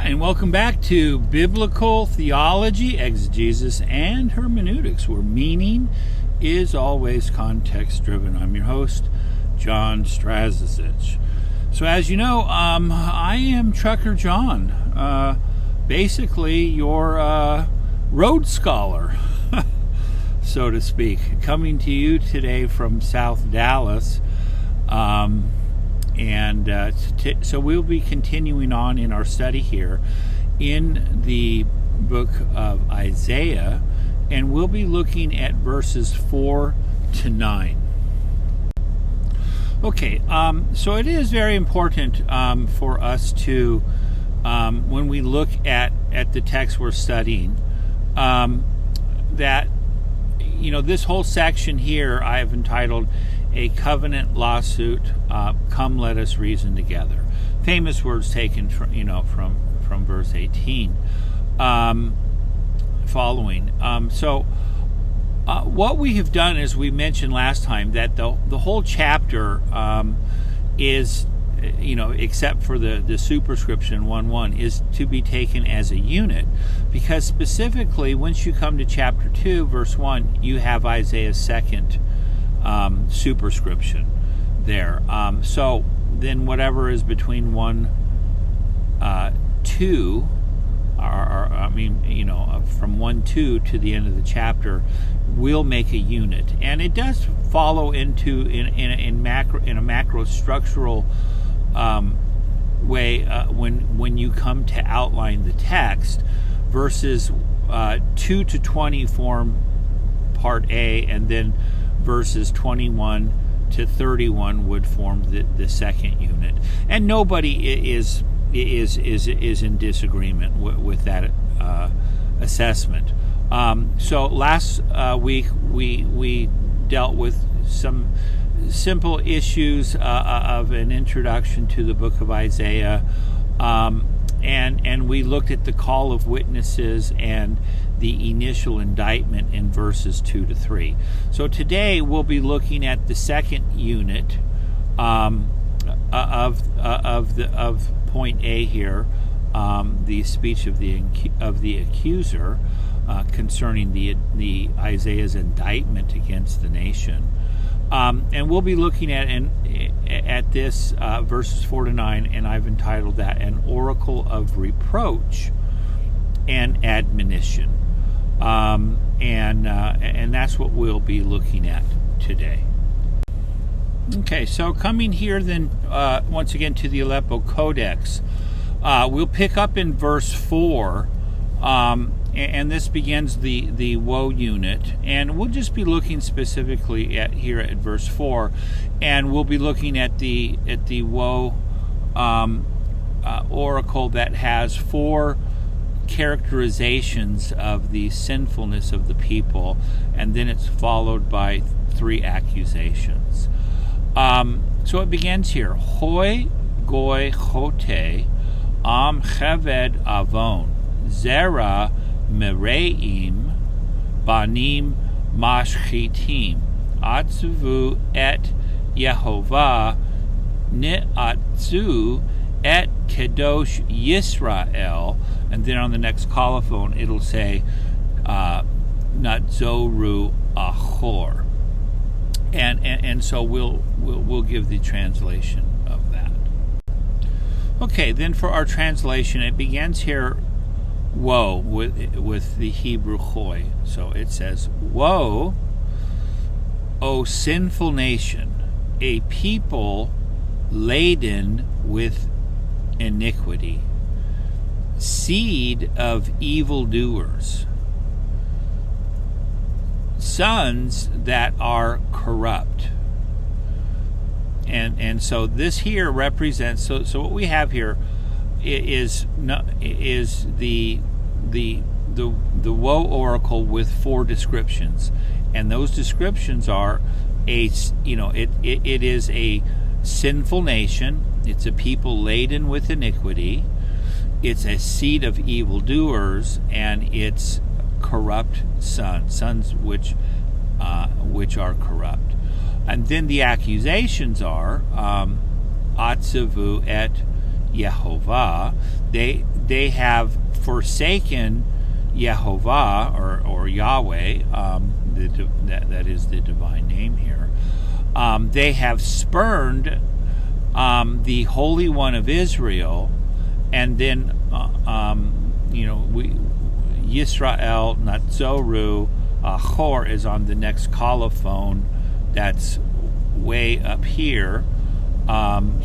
And welcome back to Biblical Theology, Exegesis, and Hermeneutics, where meaning is always context-driven. I'm your host, John Strazisich. So as you know, I am Trucker John, basically your road scholar, so to speak, coming to you today from South Dallas. So we'll be continuing on in our study here in the book of Isaiah, and we'll be looking at verses 4 to 9. Okay, so it is very important for us to, when we look at the text we're studying, that, you know, this whole section here I have entitled A Covenant Lawsuit, Come Let Us Reason Together. Famous words taken from verse 18 following. What we have done, as we mentioned last time, that the whole chapter is, except for the superscription 1:1, is to be taken as a unit, because specifically once you come to chapter 2, verse 1, you have Isaiah's second superscription there. So then whatever is between 1, 2, from 1:2 to the end of the chapter, will make a unit, and it does follow into in a macro structural way when you come to outline the text. Verses 2 to 20 form part A, and then verses 21 to 31 would form the second unit, and nobody is in disagreement with that assessment. So last week we dealt with some simple issues of an introduction to the book of Isaiah, and we looked at the call of witnesses and the initial indictment in verses 2 to 3. So today we'll be looking at the second unit of point A here, the speech of the accuser concerning the Isaiah's indictment against the nation, and we'll be looking at this verses 4 to 9, and I've entitled that An Oracle of Reproach and Admonition, and that's what we'll be looking at today. Okay, so coming here then once again to the Aleppo Codex, we'll pick up in verse 4, and this begins the woe unit, and we'll just be looking specifically at verse 4, and we'll be looking at the woe oracle that has 4 characterizations of the sinfulness of the people, and then it's followed by 3 accusations. So it begins here. Hoi goy chote am cheved avon zera mereim banim mashchitim atzuvu et Yehovah ni'atzu et kedosh Yisrael, and then on the next colophon it'll say natzoru achor. And so we'll give the translation of that. Okay, then for our translation, it begins here, woe, with the Hebrew choy. So it says, woe, O sinful nation, a people laden with iniquity, seed of evildoers, sons that are corrupt. And so this here represents, so what we have here is the Woe Oracle with 4 descriptions, and those descriptions are it is a sinful nation, it's a people laden with iniquity, it's a seed of evildoers, and it's corrupt sons which are corrupt. And then the accusations are Atzavu et Yehovah. They have forsaken Yehovah or Yahweh. That is the divine name here. They have spurned the Holy One of Israel, and then Yisrael Natzoru. Chor is on the next colophon. That's way up here, and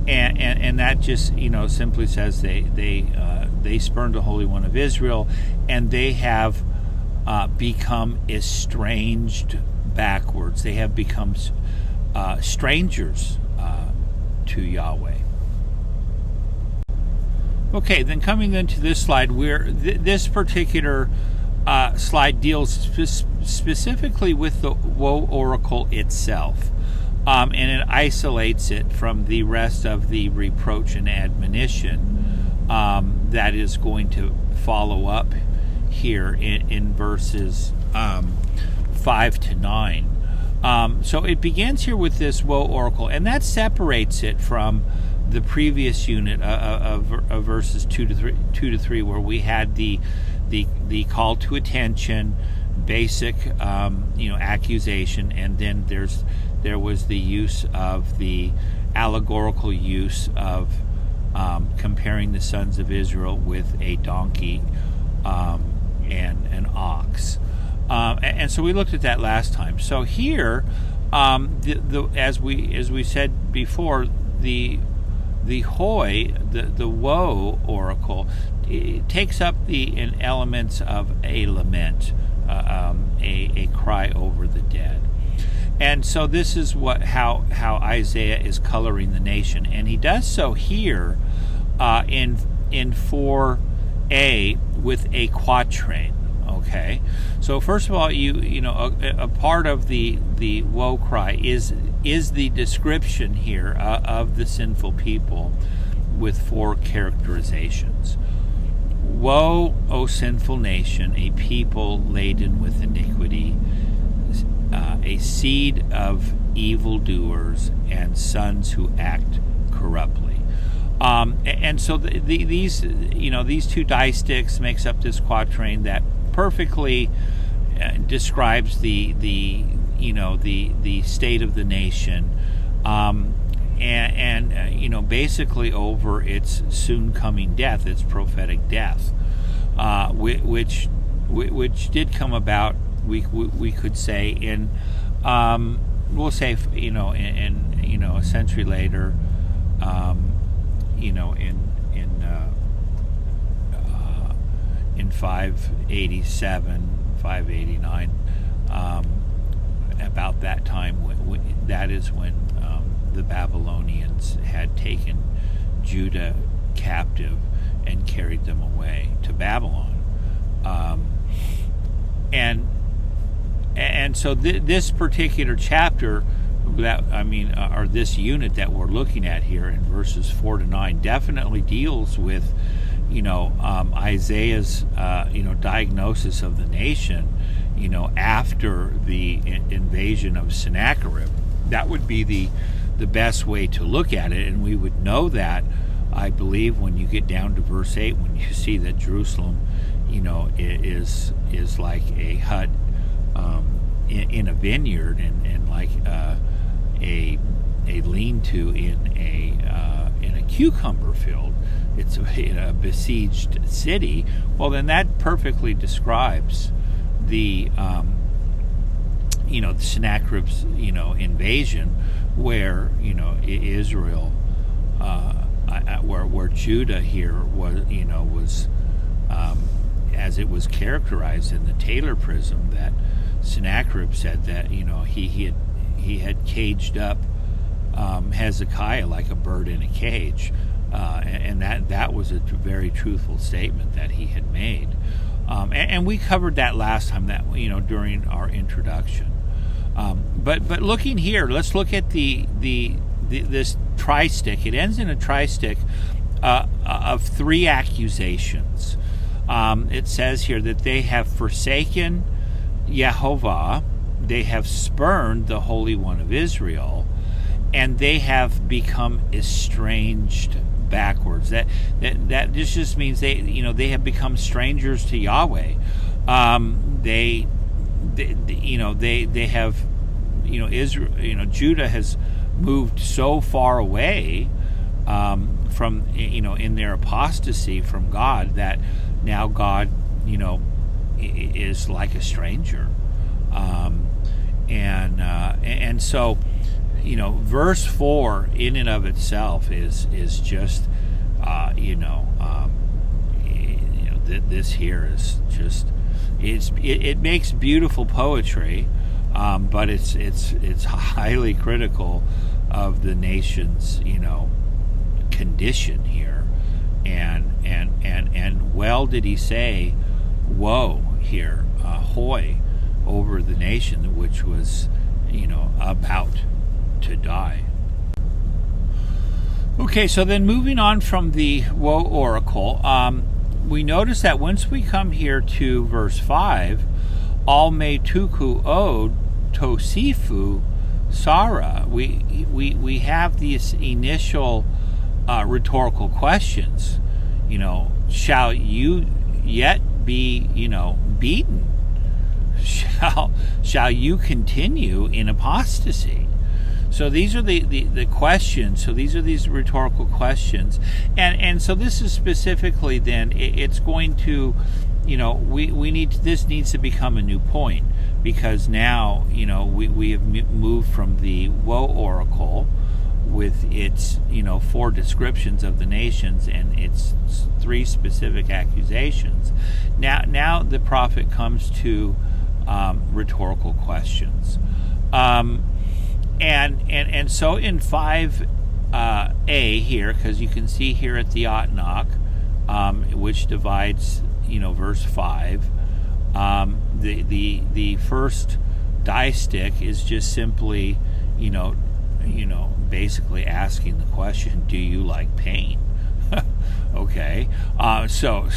that just simply says they spurned the Holy One of Israel, and they have become estranged backwards. They have become strangers to Yahweh. Okay, then coming into this slide, where this particular slide deals specifically with the Woe Oracle itself, and it isolates it from the rest of the Reproach and Admonition that is going to follow up here in verses 5 to 9. So it begins here with this Woe Oracle, and that separates it from the previous unit of verses 2 to 3, where we had the call to attention, basic accusation, and then there was the use of the allegorical use of comparing the sons of Israel with a donkey and an ox, and so we looked at that last time. So here, as we said before, the Hoi, the Woe Oracle, it takes up the elements of a lament, a cry over the dead. And so this is how Isaiah is coloring the nation, and he does so here in 4a with a quatrain. Okay, so first of all, a part of the woe cry is the description here of the sinful people with 4 characterizations. Woe, O sinful nation, a people laden with iniquity, a seed of evildoers and sons who act corruptly. And so these 2 disticks makes up this quatrain that perfectly describes the state of the nation, and basically over its soon coming death, its prophetic death, which did come about. We could say in we'll say in a century later, in 587, 589, about that time. That is when the Babylonians had taken Judah captive and carried them away to Babylon, and so this particular chapter, or this unit that we're looking at here in verses 4 to 9, definitely deals with Isaiah's diagnosis of the nation after the invasion of Sennacherib. That would be the best way to look at it, and we would know that, I believe, when you get down to verse 8, when you see that Jerusalem is like a hut in a vineyard, and like a lean-to in a cucumber field. It's a besieged city. Well, then that perfectly describes the Sennacherib's invasion, where Israel, where Judah here was as it was characterized in the Taylor Prism, that Sennacherib said that he had caged up Hezekiah like a bird in a cage, and that was a very truthful statement that he had made, and we covered that last time, that during our introduction. But looking here, let's look at this tri-stick. It ends in a tri-stick of 3 accusations. It says here that they have forsaken Yehovah, they have spurned the Holy One of Israel, and they have become estranged backwards. That just means they have become strangers to Yahweh. They have, Israel, Judah has moved so far away from, in their apostasy from God, that now God, is like a stranger. And so, verse 4 in and of itself is just, this here is just, it makes beautiful poetry, but it's highly critical of the nation's, condition here. And well did he say, woe here, hoy, over the nation which was, about to die. Okay, so then moving on from the Woe Oracle, we notice that once we come here to verse 5, al me tuku od tosifu Sarah, we have these initial rhetorical questions. Shall you yet be, beaten? Shall you continue in apostasy? So these are the questions. So these are these rhetorical questions, and so this is specifically then it's going to, this needs to become a new point, because now we have moved from the Woe Oracle with its 4 descriptions of the nations and its 3 specific accusations. Now the prophet comes to rhetorical questions, and so in 5a here, because you can see here at the Otnok, which divides verse 5, the first distich is just simply basically asking the question, do you like pain? Okay, so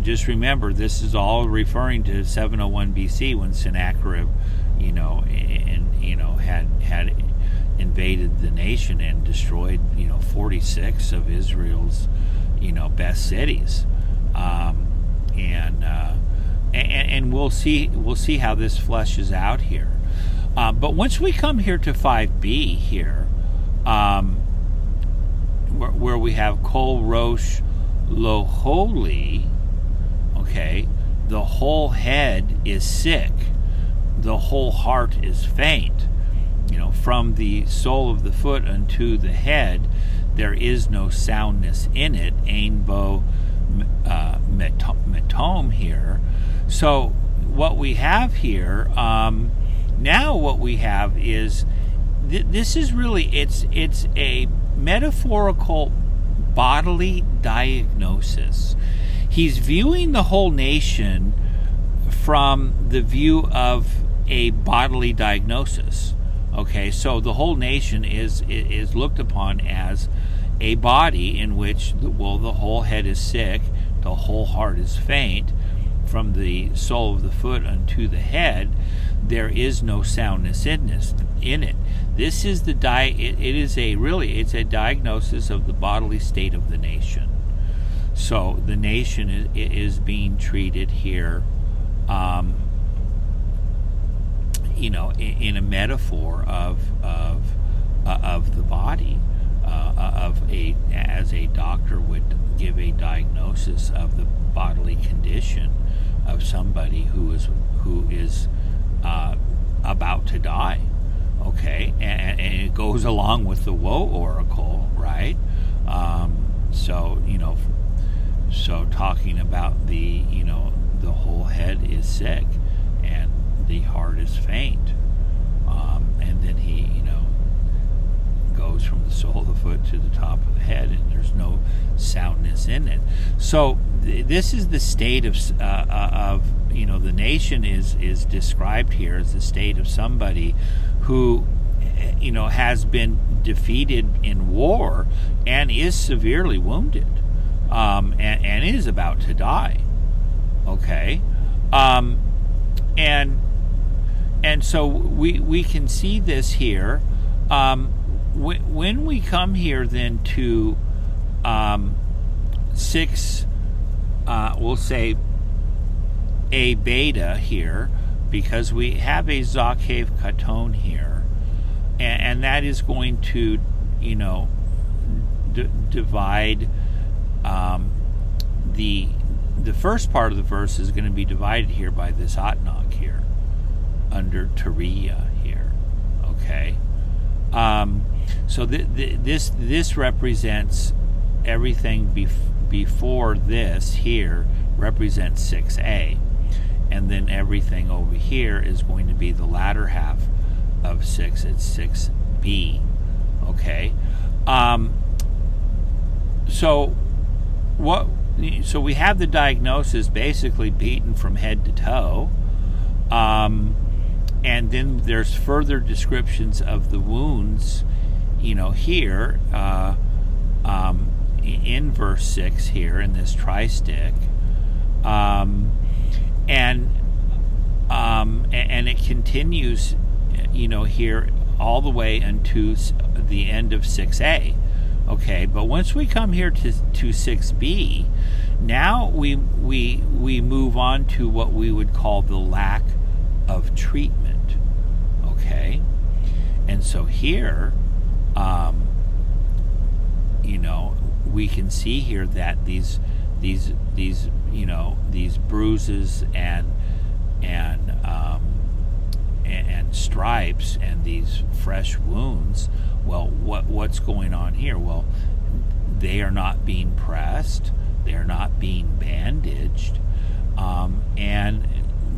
just remember, this is all referring to 701 BC, when Sennacherib, had invaded the nation and destroyed 46 of Israel's best cities, and we'll see how this fleshes out here. But once we come here to 5b here, where we have Kol Rosh Lo Holy, okay, the whole head is sick, the whole heart is faint. From the sole of the foot unto the head, there is no soundness in it. Ein bo metom here. So what we have here, now what we have is, this is really, it's a metaphorical bodily diagnosis. He's viewing the whole nation from the view of a bodily diagnosis. Okay, so the whole nation is looked upon as a body in which, the whole head is sick, the whole heart is faint. From the sole of the foot unto the head, there is no soundness in it. This is it's a diagnosis of the bodily state of the nation. So the nation is being treated here, in a metaphor of the body, as a doctor would give a diagnosis of the bodily condition of somebody who is about to die. Okay, and it goes along with the Woe Oracle, right? So talking about the whole head is sick and the heart is faint, and then he goes from the sole of the foot to the top of the head, and there's no soundness in it. So this is the state of the nation is described here as the state of somebody who has been defeated in war and is severely wounded, and is about to die. Okay, and so we can see this here. when we come here then to 6, we'll say a beta here, because we have a Zakev Katon here, and that is going to, divide the first part of the verse is going to be divided here by this Atnak here, under Tariya here, okay? So this represents everything before this here represents 6a, and then everything over here is going to be the latter half of 6. It's 6b, okay? So we have the diagnosis basically beaten from head to toe, and then there's further descriptions of the wounds, here in verse 6 here in this tristic, and it continues, here all the way into the end of 6a. Okay, but once we come here to 6b, now we move on to what we would call the lack of treatment. Okay, and so here, we can see here that these bruises and stripes and these fresh wounds. Well, what's going on here? Well, they are not being pressed, they are not being bandaged, and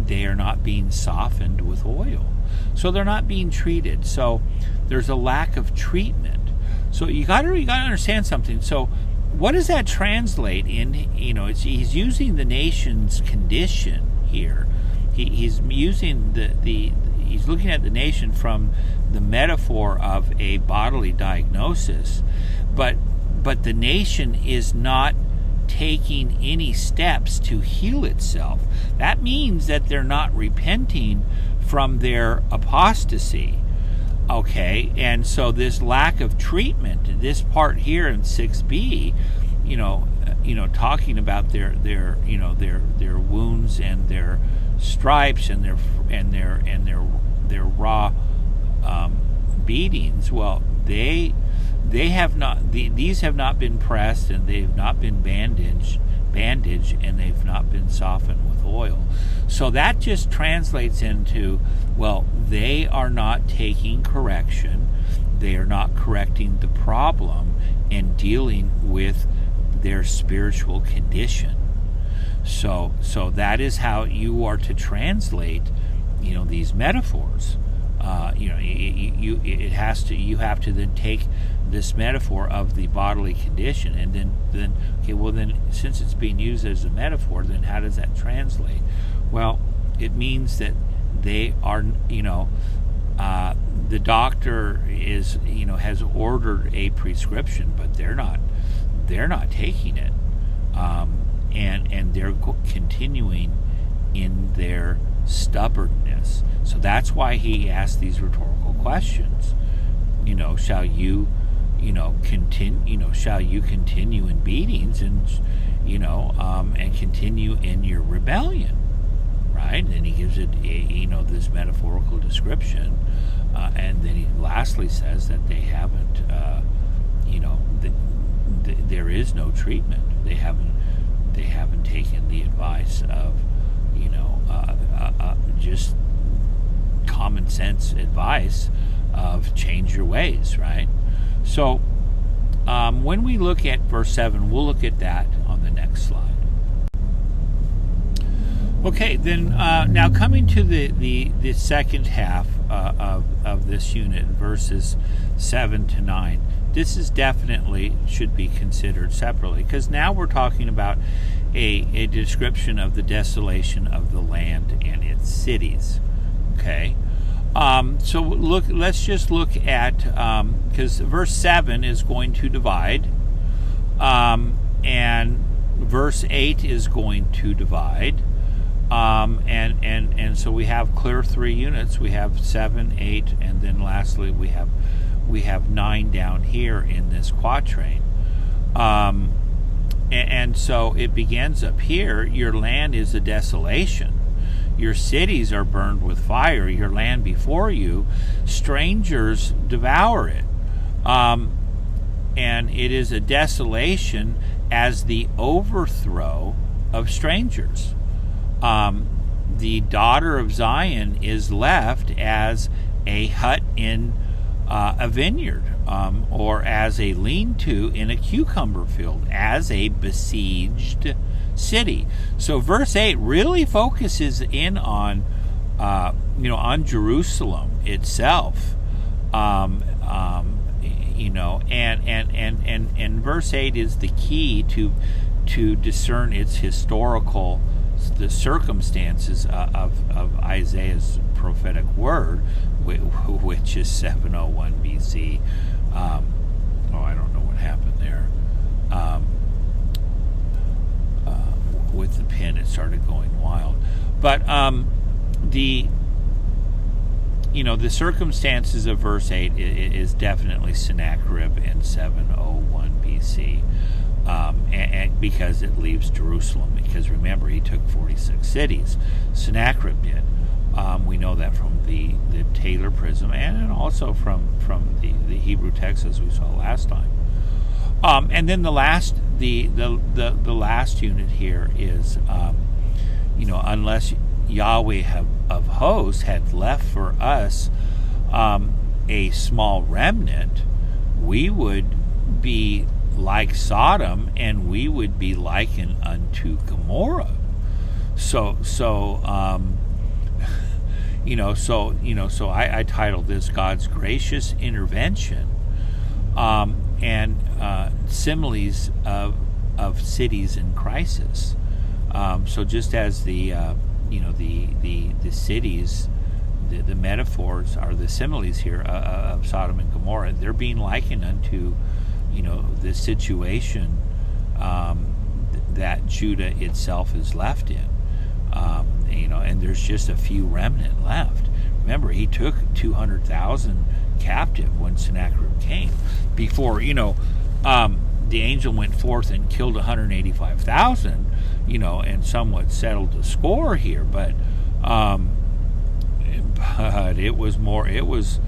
they are not being softened with oil. So they're not being treated. So there's a lack of treatment. So you got to understand something. So what does that translate in? He's using the nation's condition here. He's using he's looking at the nation from the metaphor of a bodily diagnosis, but the nation is not taking any steps to heal itself. That means that they're not repenting from their apostasy. Okay, and so this lack of treatment, this part here in 6b, talking about their wounds and their stripes and their raw beatings. Well, they have not. These have not been pressed, and they've not been bandaged, and they've not been softened with oil. So that just translates into, well, they are not taking correction. They are not correcting the problem and dealing with their spiritual condition. So that is how you are to translate, these metaphors. You have to then take this metaphor of the bodily condition, and then since it's being used as a metaphor, then how does that translate? Well, it means that they are, the doctor is, has ordered a prescription, but they're not taking it, and they're continuing in their stubbornness. So that's why he asked these rhetorical questions. Shall you continue in beatings and continue in your rebellion, right? And he gives it this metaphorical description, and then he lastly says that they haven't there is no treatment. They haven't taken the advice of just common sense advice of change your ways, right? So when we look at verse 7, we'll look at that on the next slide. Okay, then now coming to the second half of this unit, verses 7 to 9. This is definitely should be considered separately, because now we're talking about a description of the desolation of the land and its cities. Okay, so let's just look at, because verse 7 is going to divide, and verse 8 is going to divide, and so we have clear 3 units. We have 7, 8, and then lastly we have we have 9 down here in this quatrain. And so it begins up here. Your land is a desolation. Your cities are burned with fire. Your land before you, strangers devour it. And it is a desolation as the overthrow of strangers. The daughter of Zion is left as a hut in a vineyard, or as a lean-to in a cucumber field, as a besieged city. So verse 8 really focuses in on, on Jerusalem itself. And verse 8 is the key to discern its historical, the circumstances of Isaiah's prophetic word, which is 701 BC. I don't know what happened there. With the pen, it started going wild. But the circumstances of verse 8 is definitely Sennacherib in 701 BC. And because it leaves Jerusalem. Because remember, he took 46 cities. Sennacherib did. We know that from the Taylor Prism, and also from the Hebrew text, as we saw last time. And then the last unit here is, unless Yahweh of hosts had left for us a small remnant, we would be like Sodom, and we would be likened unto Gomorrah. So I titled this God's Gracious Intervention, and similes of cities in crisis. So just as the cities, the metaphors are the similes here of Sodom and Gomorrah, they're being likened unto the situation that Judah itself is left in. And there's just a few remnant left. Remember, he took 200,000 captive when Sennacherib came. Before, the angel went forth and killed 185,000, and somewhat settled the score here. But it was more. It was,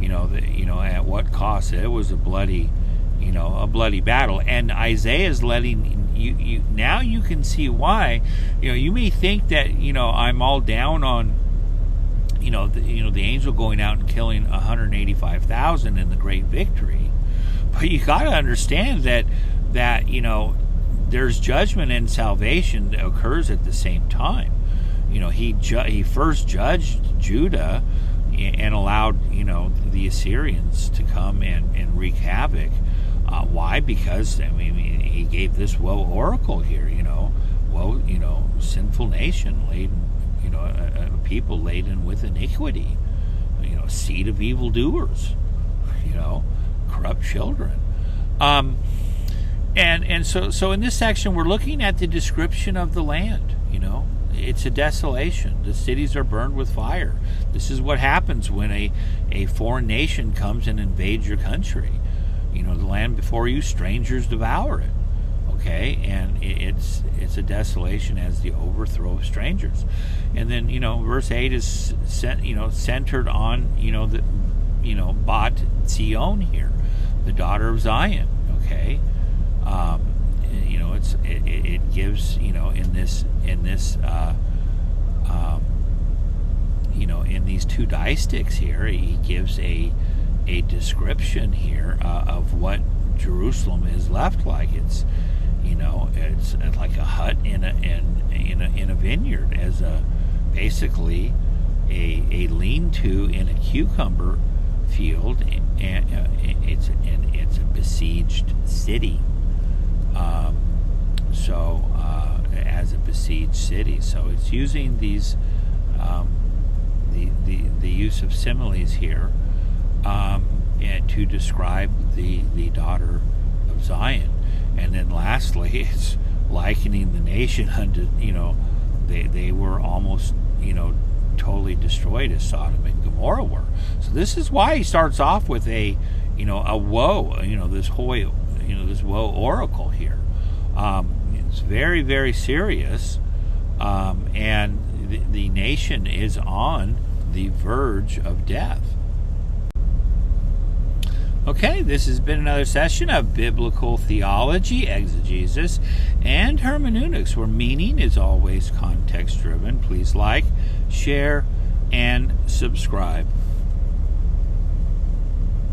at what cost? It was a bloody battle. And Isaiah is letting you now. You can see why. You may think that I'm all down on the angel going out and killing 185,000 in the great victory, but you got to understand that there's judgment and salvation that occurs at the same time. He first judged Judah and allowed the Assyrians to come and wreak havoc. Why? Because he gave this Woe Oracle here. Woe, sinful nation laden, a people laden with iniquity, seed of evildoers, corrupt children. And so in this section we're looking at the description of the land. It's a desolation. The cities are burned with fire. This is what happens when a foreign nation comes and invades your country. The land before you, strangers devour it. Okay, and it's a desolation as the overthrow of strangers. And then verse 8 is centered on the Bat Zion here, the daughter of Zion. Okay, it gives in these two distichs here, he gives a description here of what Jerusalem is left like. It's like a hut in a vineyard, as basically a lean-to in a cucumber field, and it's a besieged city. As a besieged city, so it's using these the use of similes here, and to describe the daughter of Zion. And then lastly, it's likening the nation unto, they were almost, totally destroyed as Sodom and Gomorrah were. So this is why he starts off with a a woe, this woe oracle here. It's very, very serious, and the nation is on the verge of death. Okay, this has been another session of Biblical Theology, Exegesis, and Hermeneutics, where meaning is always context-driven. Please like, share, and subscribe.